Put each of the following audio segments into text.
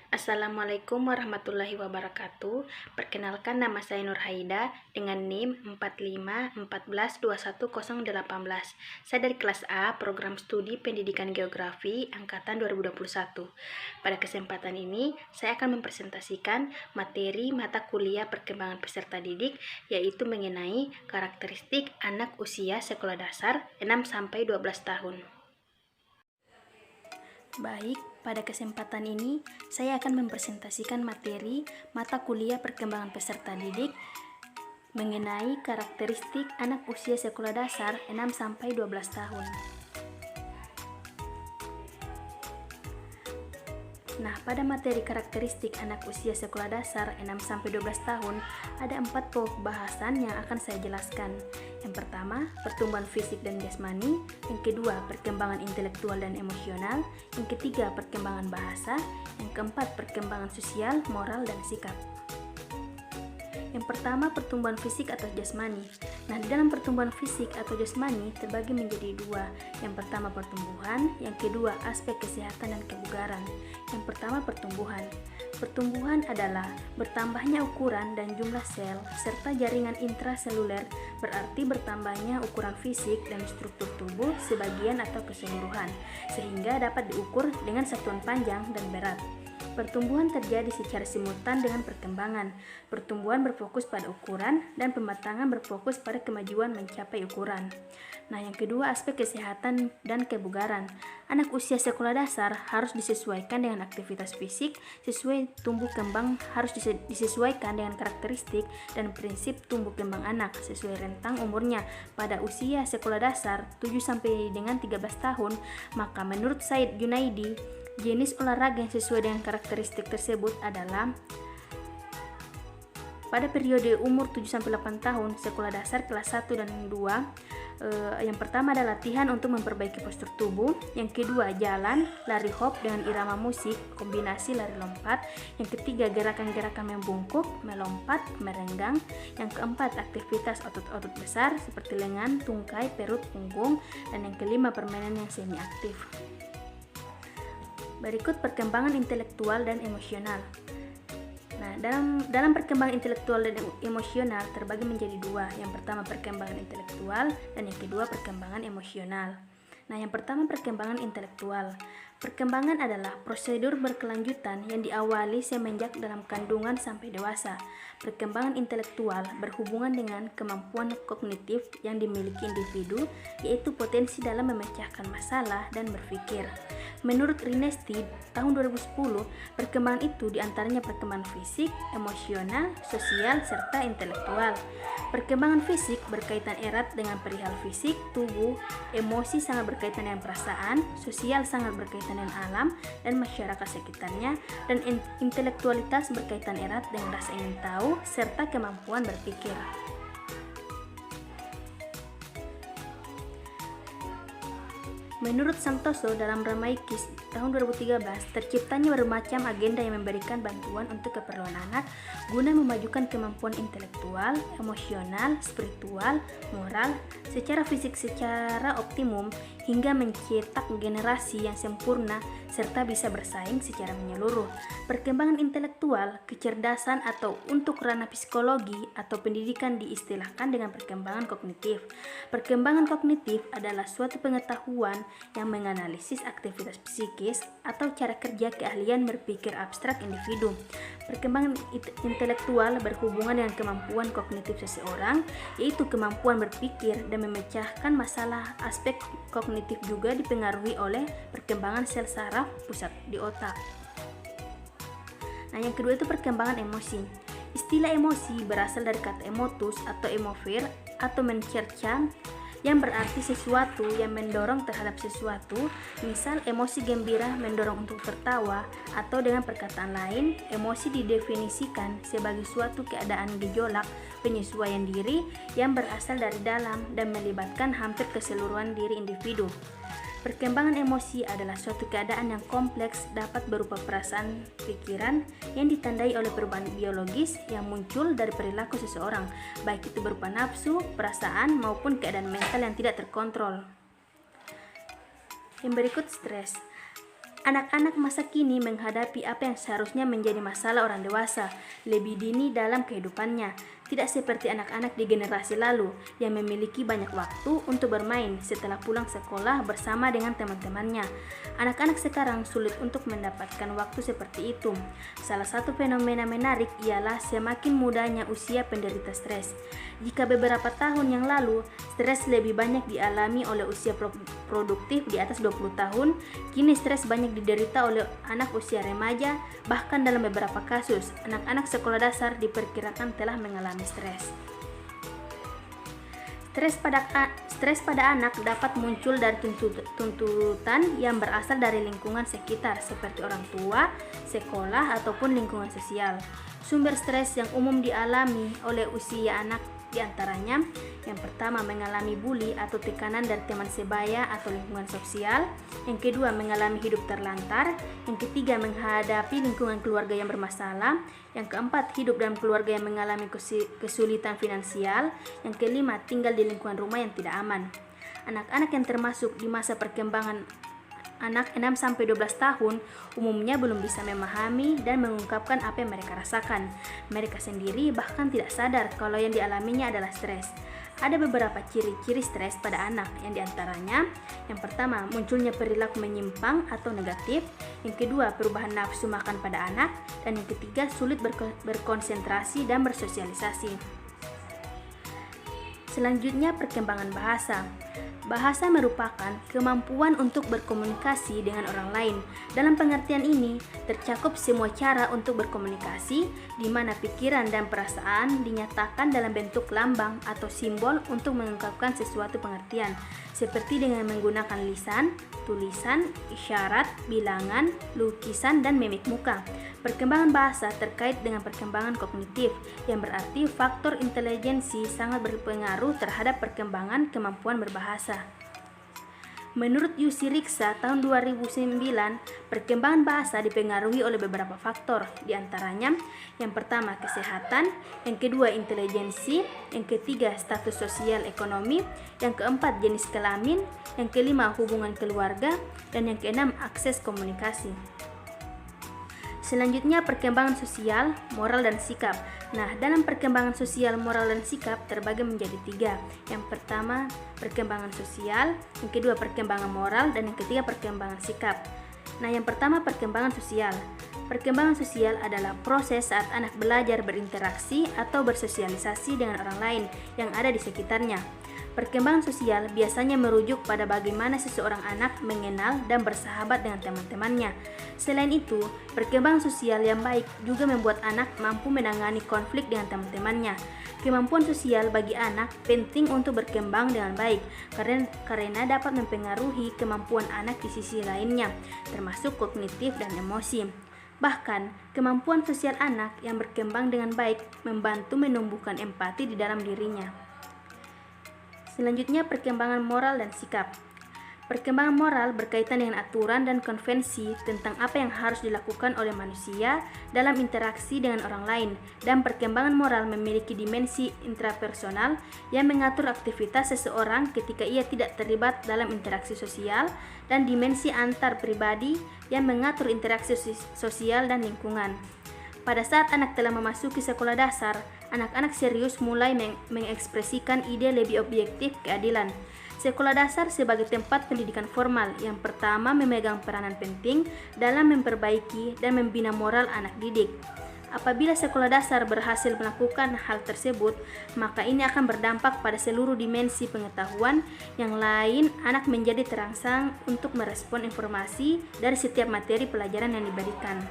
Assalamualaikum warahmatullahi wabarakatuh. Perkenalkan, nama saya Nur Haida dengan NIM 4514210018. Saya dari kelas A, program studi Pendidikan Geografi angkatan 2021. Pada kesempatan ini, saya akan mempresentasikan materi mata kuliah perkembangan peserta didik, yaitu mengenai karakteristik anak usia sekolah dasar 6-12 tahun. Baik, pada kesempatan ini saya akan mempresentasikan materi mata kuliah perkembangan peserta didik mengenai karakteristik anak usia sekolah dasar 6-12 tahun. Nah, pada materi karakteristik anak usia sekolah dasar 6-12 tahun, ada 4 pokok bahasan yang akan saya jelaskan. Yang pertama, pertumbuhan fisik dan jasmani. Yang kedua, perkembangan intelektual dan emosional. Yang ketiga, perkembangan bahasa. Yang keempat, perkembangan sosial, moral, dan sikap. Yang pertama, pertumbuhan fisik atau jasmani. Nah, di dalam pertumbuhan fisik atau jasmani terbagi menjadi dua. Yang pertama, pertumbuhan. Yang kedua, aspek kesehatan dan kebugaran. Yang pertama, pertumbuhan. Pertumbuhan adalah bertambahnya ukuran dan jumlah sel serta jaringan intraseluler, berarti bertambahnya ukuran fisik dan struktur tubuh sebagian atau keseluruhan, sehingga dapat diukur dengan satuan panjang dan berat. Pertumbuhan terjadi secara simultan dengan perkembangan. Pertumbuhan berfokus pada ukuran dan pematangan berfokus pada kemajuan mencapai ukuran. Nah, yang kedua, aspek kesehatan dan kebugaran. Anak usia sekolah dasar harus disesuaikan dengan aktivitas fisik sesuai tumbuh kembang, harus disesuaikan dengan karakteristik dan prinsip tumbuh kembang anak sesuai rentang umurnya. Pada usia sekolah dasar 7 sampai dengan 13 tahun, maka menurut Said Junaidi, jenis olahraga yang sesuai dengan karakteristik tersebut adalah pada periode umur 7-8 tahun, sekolah dasar kelas 1 dan 2, yang pertama adalah latihan untuk memperbaiki postur tubuh. Yang kedua, jalan, lari hop dengan irama musik, kombinasi lari lompat. Yang ketiga, gerakan-gerakan membungkuk, melompat, merenggang. Yang keempat, aktivitas otot-otot besar seperti lengan, tungkai, perut, punggung. Dan yang kelima, permainan yang semi aktif. Berikut perkembangan intelektual dan emosional. Nah, dalam perkembangan intelektual dan emosional terbagi menjadi dua. Yang pertama, perkembangan intelektual, dan yang kedua, perkembangan emosional. Nah, yang pertama, perkembangan intelektual. Perkembangan adalah prosedur berkelanjutan yang diawali semenjak dalam kandungan sampai dewasa. Perkembangan intelektual berhubungan dengan kemampuan kognitif yang dimiliki individu, yaitu potensi dalam memecahkan masalah dan berpikir. Menurut Rinesti tahun 2010, perkembangan itu diantaranya perkembangan fisik, emosional, sosial, serta intelektual. Perkembangan fisik berkaitan erat dengan perihal fisik, tubuh, emosi sangat berkaitan dengan perasaan, sosial sangat berkaitan dengan alam dan masyarakat sekitarnya, dan intelektualitas berkaitan erat dengan rasa ingin tahu serta kemampuan berpikir. Menurut Santoso dalam Ramaikis tahun 2013, terciptanya bermacam agenda yang memberikan bantuan untuk keperluan anak guna memajukan kemampuan intelektual, emosional, spiritual, moral, secara fisik secara optimum hingga mencetak generasi yang sempurna serta bisa bersaing secara menyeluruh. Perkembangan intelektual, kecerdasan atau untuk ranah psikologi atau pendidikan diistilahkan dengan perkembangan kognitif. Perkembangan kognitif adalah suatu pengetahuan yang menganalisis aktivitas psikis atau cara kerja keahlian berpikir abstrak individu. Perkembangan intelektual berhubungan dengan kemampuan kognitif seseorang, yaitu kemampuan berpikir dan memecahkan masalah. Aspek kognitif juga dipengaruhi oleh perkembangan sel saraf pusat di otak. Nah, yang kedua itu perkembangan emosi. Istilah emosi berasal dari kata emotus atau emovir atau mencerca, yang berarti sesuatu yang mendorong terhadap sesuatu. Misal, emosi gembira mendorong untuk tertawa, atau dengan perkataan lain, emosi didefinisikan sebagai suatu keadaan gejolak penyesuaian diri yang berasal dari dalam dan melibatkan hampir keseluruhan diri individu. Perkembangan emosi adalah suatu keadaan yang kompleks, dapat berupa perasaan, pikiran yang ditandai oleh perubahan biologis yang muncul dari perilaku seseorang, baik itu berupa nafsu, perasaan, maupun keadaan mental yang tidak terkontrol. Yang berikut, stres. Anak-anak masa kini menghadapi apa yang seharusnya menjadi masalah orang dewasa lebih dini dalam kehidupannya. Tidak seperti anak-anak di generasi lalu yang memiliki banyak waktu untuk bermain setelah pulang sekolah bersama dengan teman-temannya. Anak-anak sekarang sulit untuk mendapatkan waktu seperti itu. Salah satu fenomena menarik ialah semakin mudanya usia penderita stres. Jika beberapa tahun yang lalu, stres lebih banyak dialami oleh usia produktif di atas 20 tahun, kini stres banyak diderita oleh anak usia remaja, bahkan dalam beberapa kasus, anak-anak sekolah dasar diperkirakan telah mengalami stres. Stres pada anak dapat muncul dari tuntutan yang berasal dari lingkungan sekitar seperti orang tua, sekolah, ataupun lingkungan sosial. Sumber stres yang umum dialami oleh usia anak diantaranya, yang pertama mengalami bully atau tekanan dari teman sebaya atau lingkungan sosial, yang kedua mengalami hidup terlantar, yang ketiga menghadapi lingkungan keluarga yang bermasalah, yang keempat hidup dalam keluarga yang mengalami kesulitan finansial, yang kelima tinggal di lingkungan rumah yang tidak aman. Anak-anak yang termasuk di masa perkembangan anak 6-12 tahun umumnya belum bisa memahami dan mengungkapkan apa yang mereka rasakan. Mereka sendiri bahkan tidak sadar kalau yang dialaminya adalah stres. Ada beberapa ciri-ciri stres pada anak, yang diantaranya, yang pertama munculnya perilaku menyimpang atau negatif, yang kedua perubahan nafsu makan pada anak, dan yang ketiga sulit berkonsentrasi dan bersosialisasi. Selanjutnya, perkembangan bahasa. Bahasa merupakan kemampuan untuk berkomunikasi dengan orang lain. Dalam pengertian ini, tercakup semua cara untuk berkomunikasi, di mana pikiran dan perasaan dinyatakan dalam bentuk lambang atau simbol untuk mengungkapkan sesuatu pengertian, seperti dengan menggunakan lisan, tulisan, isyarat, bilangan, lukisan, dan mimik muka. Perkembangan bahasa terkait dengan perkembangan kognitif, yang berarti faktor intelijensi sangat berpengaruh terhadap perkembangan kemampuan berbahasa. Menurut Yusi Riksa tahun 2009, perkembangan bahasa dipengaruhi oleh beberapa faktor, diantaranya yang pertama kesehatan, yang kedua intelijensi, yang ketiga status sosial ekonomi, yang keempat jenis kelamin, yang kelima hubungan keluarga, dan yang keenam akses komunikasi. Selanjutnya perkembangan sosial, moral, dan sikap. Nah, dalam perkembangan sosial, moral, dan sikap terbagi menjadi tiga. Yang pertama perkembangan sosial, yang kedua perkembangan moral, dan yang ketiga perkembangan sikap. Nah, yang pertama perkembangan sosial. Perkembangan sosial adalah proses saat anak belajar berinteraksi atau bersosialisasi dengan orang lain yang ada di sekitarnya. Perkembangan sosial biasanya merujuk pada bagaimana seseorang anak mengenal dan bersahabat dengan teman-temannya. Selain itu, perkembangan sosial yang baik juga membuat anak mampu menangani konflik dengan teman-temannya. Kemampuan sosial bagi anak penting untuk berkembang dengan baik karena dapat mempengaruhi kemampuan anak di sisi lainnya, termasuk kognitif dan emosi. Bahkan, kemampuan sosial anak yang berkembang dengan baik membantu menumbuhkan empati di dalam dirinya. Selanjutnya, perkembangan moral dan sikap. Perkembangan moral berkaitan dengan aturan dan konvensi tentang apa yang harus dilakukan oleh manusia dalam interaksi dengan orang lain, dan perkembangan moral memiliki dimensi intrapersonal yang mengatur aktivitas seseorang ketika ia tidak terlibat dalam interaksi sosial, dan dimensi antar pribadi yang mengatur interaksi sosial dan lingkungan. Pada saat anak telah memasuki sekolah dasar, anak-anak serius mulai mengekspresikan ide lebih objektif keadilan. Sekolah dasar sebagai tempat pendidikan formal yang pertama memegang peranan penting dalam memperbaiki dan membina moral anak didik. Apabila sekolah dasar berhasil melakukan hal tersebut, maka ini akan berdampak pada seluruh dimensi pengetahuan yang lain. Anak menjadi terangsang untuk merespon informasi dari setiap materi pelajaran yang diberikan.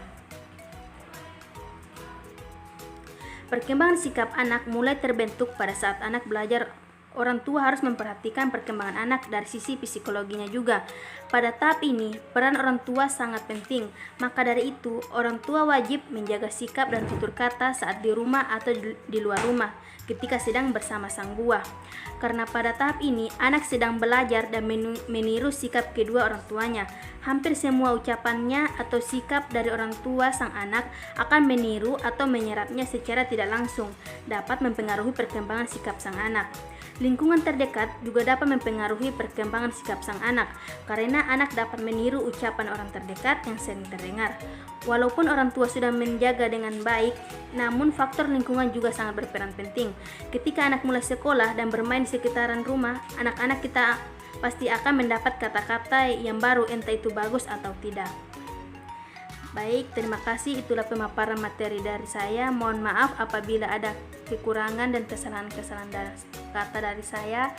Perkembangan sikap anak mulai terbentuk pada saat anak belajar. Orang tua harus memperhatikan perkembangan anak dari sisi psikologinya juga. Pada tahap ini, peran orang tua sangat penting. Maka dari itu, orang tua wajib menjaga sikap dan tutur kata saat di rumah atau di luar rumah ketika sedang bersama sang buah. Karena pada tahap ini, anak sedang belajar dan meniru sikap kedua orang tuanya. Hampir semua ucapannya atau sikap dari orang tua sang anak akan meniru atau menyerapnya secara tidak langsung, dapat mempengaruhi perkembangan sikap sang anak. Lingkungan terdekat juga dapat mempengaruhi perkembangan sikap sang anak, karena anak dapat meniru ucapan orang terdekat yang sering terdengar. Walaupun orang tua sudah menjaga dengan baik, namun faktor lingkungan juga sangat berperan penting. Ketika anak mulai sekolah dan bermain di sekitaran rumah, anak-anak kita pasti akan mendapat kata-kata yang baru, entah itu bagus atau tidak. Baik, terima kasih. Itulah pemaparan materi dari saya. Mohon maaf apabila ada kekurangan dan kesalahan-kesalahan kata dari saya.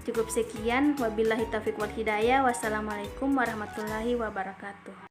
Cukup sekian. Wabillahi taufiq wal hidayah. Wassalamualaikum warahmatullahi wabarakatuh.